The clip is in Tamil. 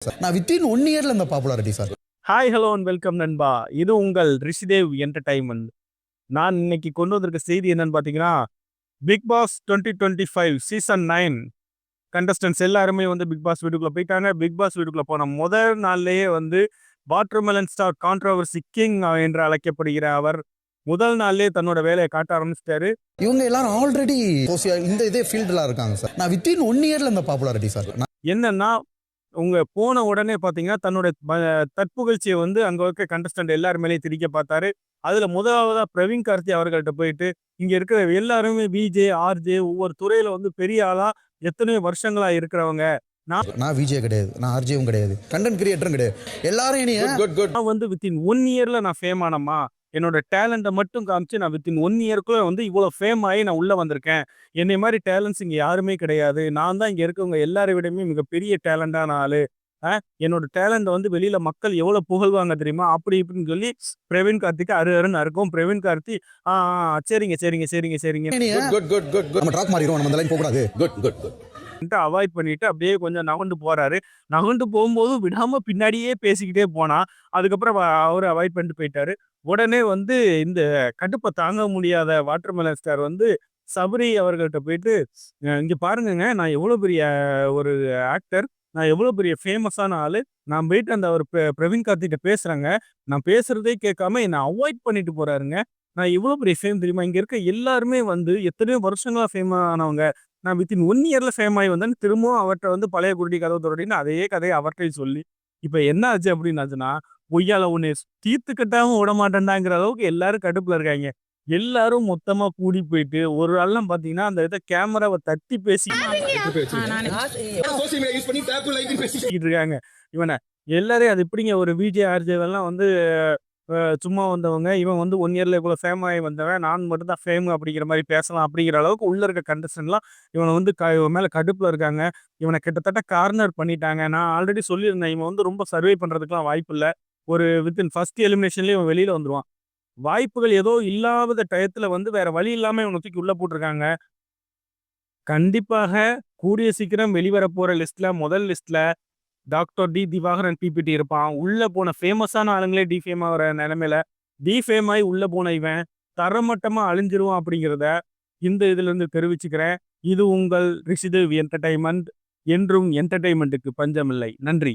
நான் வித்தின் 1 இயர்ல இந்த popularity sir. Hi hello and welcome நண்பா. இது உங்கள் ரிஷிதேவ் என்டர்டைன்மெண்ட். நான் இன்னைக்கு கொண்டு வந்திருக்க செய்தி என்னன்னு பார்த்தீங்கன்னா, பிக் பாஸ் 2025 சீசன் 9 கண்டஸ்டன்ஸ் எல்லாருமே வந்து பிக் பாஸ் வீட்டுக்குள்ள போயிட்டாங்க. பிக் பாஸ் வீட்டுக்குள்ள போன முதல் நாள்லயே வந்து வாட்டர்மெலன் ஸ்டார் கான்ட்ரோவர்சி கிங் என்று அழைக்கப்படுகிற அவர் முதல் நாள்லயே தன்னோட வேலையை காட்ட ஆரம்பிச்சிட்டாரு. இவங்க எல்லாரும் ஆல்ரெடி இந்த இதே ஃபீல்டுல இருக்காங்க சார். நான் வித்தின் 1 இயர்ல இந்த பாப்புலாரிட்டி சார். என்னன்னா, உங்க போன உடனே பார்த்தீங்கன்னா, தன்னோட தற்புகழ்ச்சியை வந்து அங்க இருக்க கண்டஸ்டன்ட் எல்லார் மேலேயும் திரிக்க பார்த்தாரு. அதுல முதலாவதா பிரவீன் கார்த்தி அவர்கள்ட்ட போயிட்டு, இங்க இருக்கிற எல்லாருமே விஜே, ஆர்ஜே ஒவ்வொரு துறையில வந்து பெரிய ஆளா எத்தனையோ வருஷங்களா இருக்கிறவங்க. நான் விஜே கிடையாது, நான் ஆர்ஜேவும் கிடையாது, கண்டென்ட் கிரியேட்டரும் கிடையாது. எல்லாரும் நான் வந்து வித்தின் 1 இயர்ல நான் ஃபேம் ஆனமா, என்னோட டேலண்ட்டை மட்டும் காமிச்சு நான் வித்தின் 1 இயர்க்குள்ள வந்து இவ்வளோ ஃபேம் ஆகி நான் உள்ள வந்திருக்கேன். என்னை மாதிரி டேலண்ட்ஸ் இங்க யாருமே கிடையாது. நான் தான் இங்க இருக்கவங்க எல்லாரை விடமே மிகப்பெரிய டேலண்டான ஆளு. என்னோட டேலண்ட்டை வந்து வெளியில மக்கள் எவ்வளோ புகழ்வாங்க தெரியுமா? அப்படி இப்படின்னு சொல்லி பிரவீன் கார்த்திக்கு அருன்னு அறுக்கும். பிரவீன் கார்த்தி சரிங்க சரிங்க சரிங்க சரிங்க நம்ம ட்ராக் மாறிடுவோம், நம்ம அந்த லைன் போகக்கூடாது. அவாய்ட் பண்ணிட்டு அப்படியே கொஞ்சம் நகண்டு போறாரு. நகண்டு போகும்போது விடாம பின்னாடியே பேசிக்கிட்டே போனா, அதுக்கப்புறம் அவரு அவாய்ட் பண்ணிட்டு போயிட்டாரு. உடனே வந்து இந்த கடுப்பை தாங்க முடியாத வாட்டர்மெலன் ஸ்டார் வந்து சபரி அவர்கள்ட்ட போயிட்டு, இங்க பாருங்கங்க, நான் எவ்வளவு பெரிய ஒரு ஆக்டர், நான் எவ்வளவு பெரிய ஃபேமஸான ஆளு, நான் போயிட்டு அந்த ஒரு பிரவீன் கார்த்திகிட்ட பேசுறேங்க, நான் பேசுறதே கேட்காம என்னை அவாய்ட் பண்ணிட்டு போறாருங்க. நான் எவ்வளவு பெரிய ஃபேம் தெரியுமா? இங்க இருக்க எல்லாருமே வந்து எத்தனையோ வருஷங்களா ஃபேம் ஆனவங்க. நான் வித்தின் 1 இயர்ல ஃபேம் ஆகி வந்தேன். திரும்பவும் அவர்ட்ட வந்து பழைய குருடி கதவு தொடடின்னு அதே கதையை அவர்கிட்டையும் சொல்லி, இப்ப என்ன ஆச்சு அப்படின்னாச்சுன்னா, பொய்யால உன்னை தீர்த்து கட்டாம விட மாட்டேன்டாங்கிற அளவுக்கு எல்லாரும் கடுப்புல இருக்காங்க. எல்லாரும் மொத்தமா கூடி போயிட்டு ஒரு ஆள்லாம் பாத்தீங்கன்னா அந்த இதை கேமராவை தட்டி பேசிக்கிட்டு இருக்காங்க. இவனை எல்லாரையும் அது எப்படிங்க ஒரு விஜே ஆர்ஜேவெல்லாம் வந்து சும்மா வந்தவங்க, இவன் வந்து 1 இயர்ல இவ்வளோ ஃபேம் ஆகி வந்தவன், நான் மட்டும் தான் ஃபேம் அப்படிங்கிற மாதிரி பேசலாம் அப்படிங்கிற அளவுக்கு உள்ள இருக்க கண்டஸ்டன்ட்லாம் இவனை வந்து இவன் மேல கடுப்புல இருக்காங்க. இவனை கிட்டத்தட்ட கார்னர் பண்ணிட்டாங்க. நான் ஆல்ரெடி சொல்லியிருந்தேன், இவன் வந்து ரொம்ப சர்வே பண்றதுக்குலாம் வாய்ப்பு இல்லை. ஒரு வித்தின் ஃபர்ஸ்ட் எலிமினேஷன்லேயே இவன் வெளியில வந்துருவான். வாய்ப்புகள் ஏதோ இல்லாத டயத்துல வந்து வேற வழி இல்லாம இவனை தூக்கி உள்ள போட்டிருக்காங்க. கண்டிப்பாக கூடிய சீக்கிரம் வெளிவரப்போற லிஸ்ட்ல முதல் லிஸ்ட்ல டாக்டர் டி திவாகரன் பிபிடி இருப்பான். உள்ள போன ஃபேமஸான ஆளுங்களே டிஃபேம் ஆகிற நிலைமையில டிஃபேம் ஆகி உள்ள போன இவன் தரமட்டமா அழிஞ்சிருவான் அப்படிங்கிறத இந்த இதுல இருந்து தெரிவிச்சுக்கிறேன். இது உங்கள் ரிஷிதேவ் என்டர்டைன்மெண்ட். என்றும் என்டர்டைன்மெண்ட்டுக்கு பஞ்சமில்லை. நன்றி.